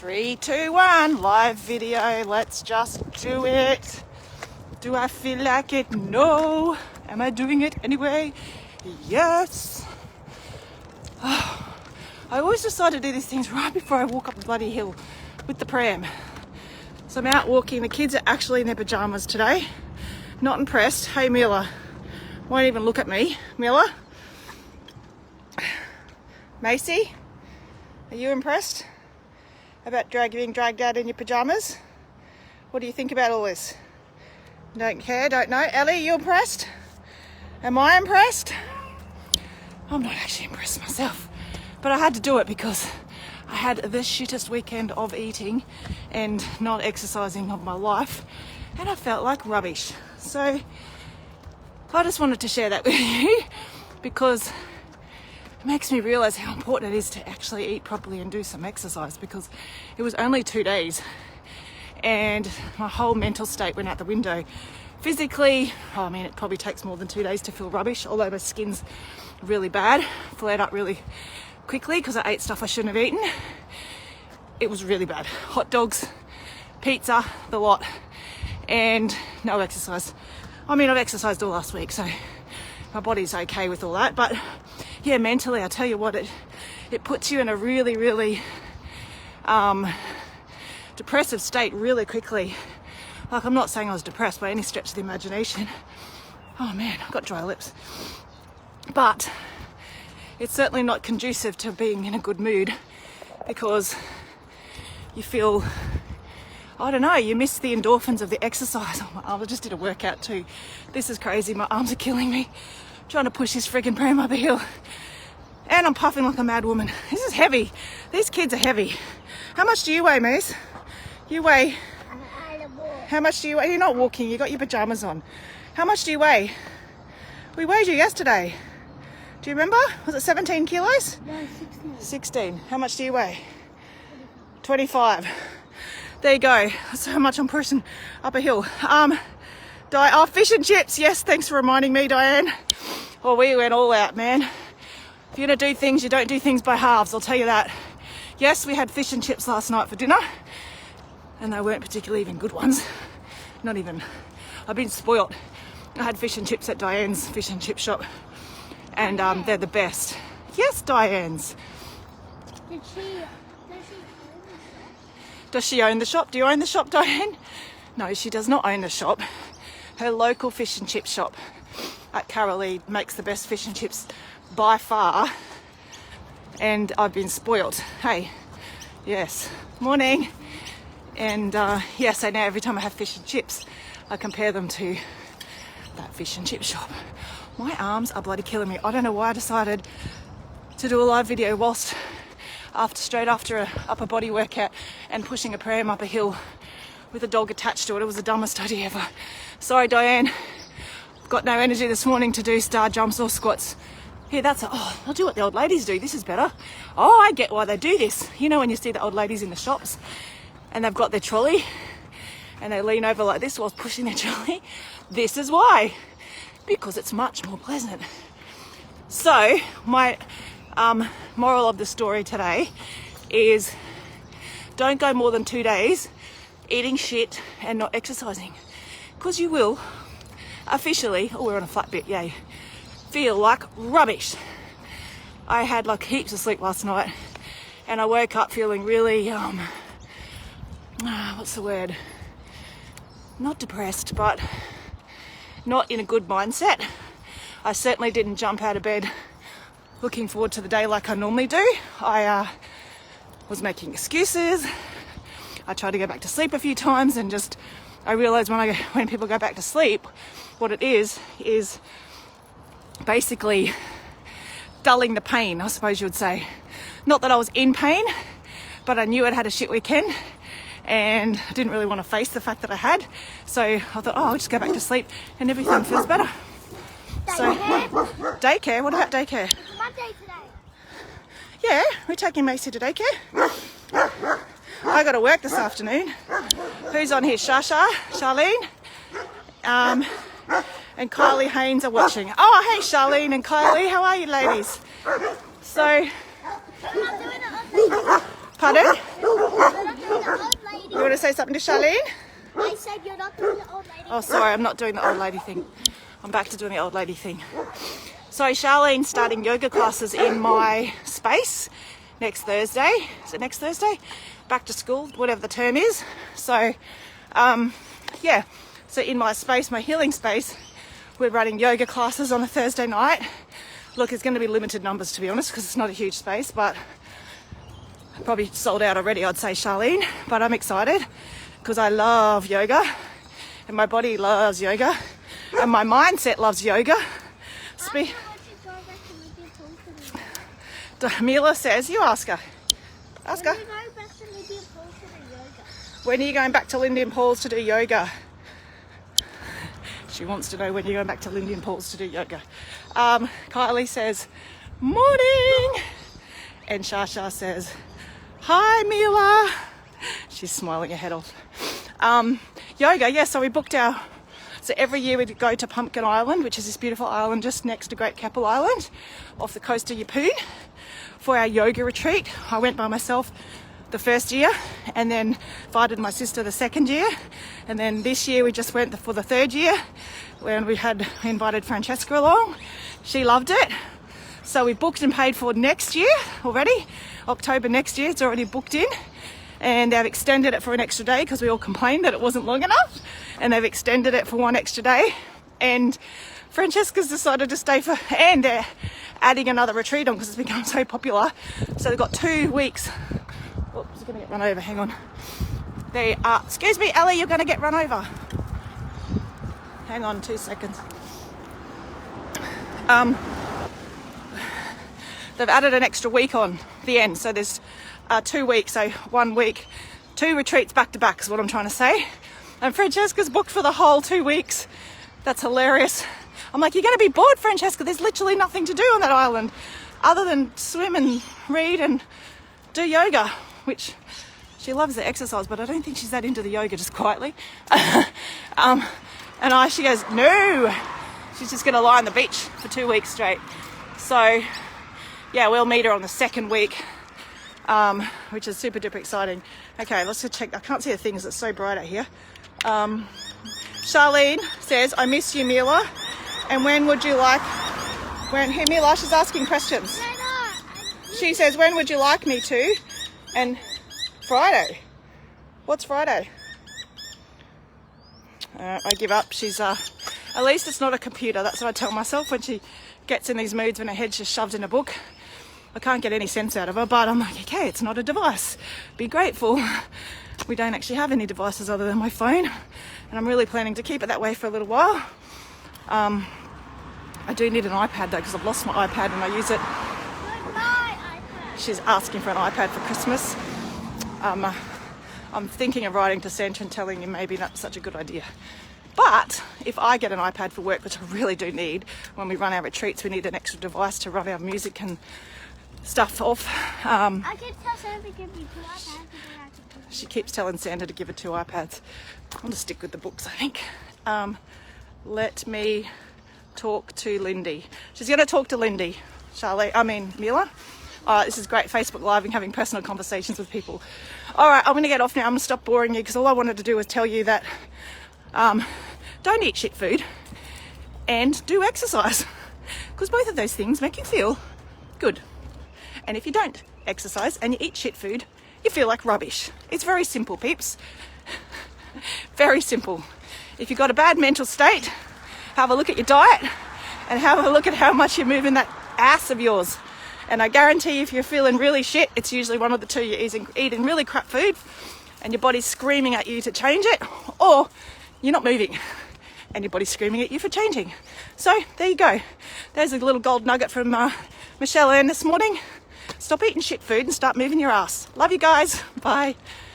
3, 2, 1, live video. Let's just do it. Do I feel like it? No. Am I doing it anyway? Yes. Oh, I always decide to do these things right before I walk up the bloody hill with the pram. So I'm out walking. The kids are actually in their pajamas today. Not impressed. Hey, Mila. Won't even look at me. Mila? Macy? Are you impressed about being dragged out in your pajamas? What do you think about all this? Don't care, don't know. Ellie, you impressed? Am I impressed? I'm not actually impressed myself, but I had to do it because I had the shittest weekend of eating and not exercising of my life, and I felt like rubbish. So I just wanted to share that with you because it makes me realise how important it is to actually eat properly and do some exercise, because it was only 2 days and my whole mental state went out the window. Physically, it probably takes more than 2 days to feel rubbish, although my skin's really bad, flared up really quickly because I ate stuff I shouldn't have eaten. It was really bad. Hot dogs, pizza, the lot, and no exercise. I've exercised all last week, so my body's okay with all that. But yeah, mentally, I tell you what, it puts you in a really, really depressive state really quickly. Like, I'm not saying I was depressed by any stretch of the imagination. Oh man, I've got dry lips. But it's certainly not conducive to being in a good mood, because you feel, I don't know, you miss the endorphins of the exercise. Oh, my arms, I just did a workout too. This is crazy. My arms are killing me. I'm trying to push this friggin' pram up a hill. And I'm puffing like a mad woman. This is heavy. These kids are heavy. How much do you weigh, Mace? You weigh... How much do you weigh? You're not walking. You got your pajamas on. How much do you weigh? We weighed you yesterday. Do you remember? Was it 17 kilos? No, 16. 16. How much do you weigh? 25. There you go. That's how much I'm pushing up a hill. Fish and chips. Yes, thanks for reminding me, Diane. Well, we went all out, man. If you're going to do things, you don't do things by halves, I'll tell you that. Yes, we had fish and chips last night for dinner, and they weren't particularly even good ones. Not even. I've been spoilt. I had fish and chips at Diane's fish and chip shop, and they're the best. Yes, Diane's. Does she own the shop? Do you own the shop, Diane? No, she does not own the shop. Her local fish and chip shop at Carolee makes the best fish and chips by far, and I've been spoilt. Hey, yes, morning. And yes, so now every time I have fish and chips, I compare them to that fish and chip shop. My arms are bloody killing me. I don't know why I decided to do a live video whilst straight after a upper body workout and pushing a pram up a hill with a dog attached to it. It was the dumbest idea ever. Sorry, Diane. Got no energy this morning to do star jumps or squats. Yeah, I'll do what the old ladies do. This is better. Oh, I get why they do this. You know, when you see the old ladies in the shops and they've got their trolley and they lean over like this while pushing their trolley. This is why. Because it's much more pleasant. So, my moral of the story today is don't go more than 2 days eating shit and not exercising. Because you will officially, we're on a flat bit, yay, feel like rubbish. I had like heaps of sleep last night and I woke up feeling really, what's the word? Not depressed, but not in a good mindset. I certainly didn't jump out of bed looking forward to the day like I normally do. I was making excuses. I tried to go back to sleep a few times, and I realised when people go back to sleep, what it is basically dulling the pain, I suppose you would say. Not that I was in pain, but I knew I'd had a shit weekend and I didn't really want to face the fact that I had. So I thought, I'll just go back to sleep and everything feels better. Daycare? What about daycare? It's my day today. Yeah, we're taking Macy to daycare. I got to work this afternoon. Who's on here? Shasha, Charlene, and Kylie Haynes are watching. Oh, hey Charlene and Kylie, how are you ladies? So, pardon? say something to Charlene? I said you're not doing the old lady. Oh, sorry, I'm not doing the old lady thing. I'm back to doing the old lady thing. So Charlene's starting yoga classes in my space next Thursday. Is it next Thursday? Back to school, whatever the term is. So, yeah. So in my space, my healing space, we're running yoga classes on a Thursday night. Look, it's going to be limited numbers, to be honest, because it's not a huge space, but probably sold out already, I'd say, Charlene. But I'm excited because I love yoga and my body loves yoga and my mindset loves yoga. Mila says, you ask her. Ask her. When are you going back to Lindy and Paul's to do yoga? She wants to know when you're going back to Lindy and Paul's to do yoga. Kylie says, morning. And Shasha says, hi, Mila. She's smiling her head off. Yoga, yeah, so we booked so every year we go to Pumpkin Island, which is this beautiful island just next to Great Keppel Island, off the coast of Yeppoon, for our yoga retreat. I went by myself the first year and then invited my sister the second year. And then this year we just went for the third year when we invited Francesca along. She loved it. So we booked and paid for next year already, October next year. It's already booked in. And they've extended it for an extra day because we all complained that it wasn't long enough. And they've extended it for one extra day. And Francesca's decided to stay and they're adding another retreat on because it's become so popular. So they've got 2 weeks. Oops, I'm going to get run over, hang on. They are, excuse me, Ellie, you're going to get run over. Hang on 2 seconds. They've added an extra week on the end. So there's 2 weeks, so 1 week, 2 retreats back to back is what I'm trying to say. And Francesca's booked for the whole 2 weeks. That's hilarious. I'm like, you're going to be bored, Francesca. There's literally nothing to do on that island other than swim and read and do yoga, which she loves the exercise, but I don't think she's that into the yoga, just quietly. And she goes, no, she's just going to lie on the beach for 2 weeks straight. So, yeah, we'll meet her on the second week, which is super duper exciting. Okay, let's go check. I can't see the things. It's so bright out here. Charlene says, I miss you, Mila. And when would you like... Hey, Mila, she's asking questions. She says, when would you like me to? And Friday. What's Friday? I give up. She's at least it's not a computer. That's what I tell myself when she gets in these moods when her head's just shoved in a book. I can't get any sense out of her, but I'm like, okay, it's not a device. Be grateful. We don't actually have any devices other than my phone, and I'm really planning to keep it that way for a little while. I do need an iPad though, because I've lost my iPad and I use it. She's asking for an iPad for Christmas. I'm thinking of writing to Santa and telling him maybe that's such a good idea. But if I get an iPad for work, which I really do need, when we run our retreats, we need an extra device to run our music and stuff off. I can tell Santa to give me 2 iPads. She keeps telling Santa to give her 2 iPads. I'm going to stick with the books, I think. Let me talk to Lindy. She's going to talk to Lindy, Mila. This is great, Facebook Live and having personal conversations with people. All right, I'm going to get off now. I'm going to stop boring you because all I wanted to do was tell you that don't eat shit food and do exercise, because both of those things make you feel good. And if you don't exercise and you eat shit food, you feel like rubbish. It's very simple, peeps. Very simple. If you've got a bad mental state, have a look at your diet and have a look at how much you're moving that ass of yours. And I guarantee you, if you're feeling really shit, it's usually one of the two. You're eating really crap food and your body's screaming at you to change it, or you're not moving and your body's screaming at you for changing. So there you go. There's a little gold nugget from Michelle Ann this morning. Stop eating shit food and start moving your ass. Love you guys. Bye.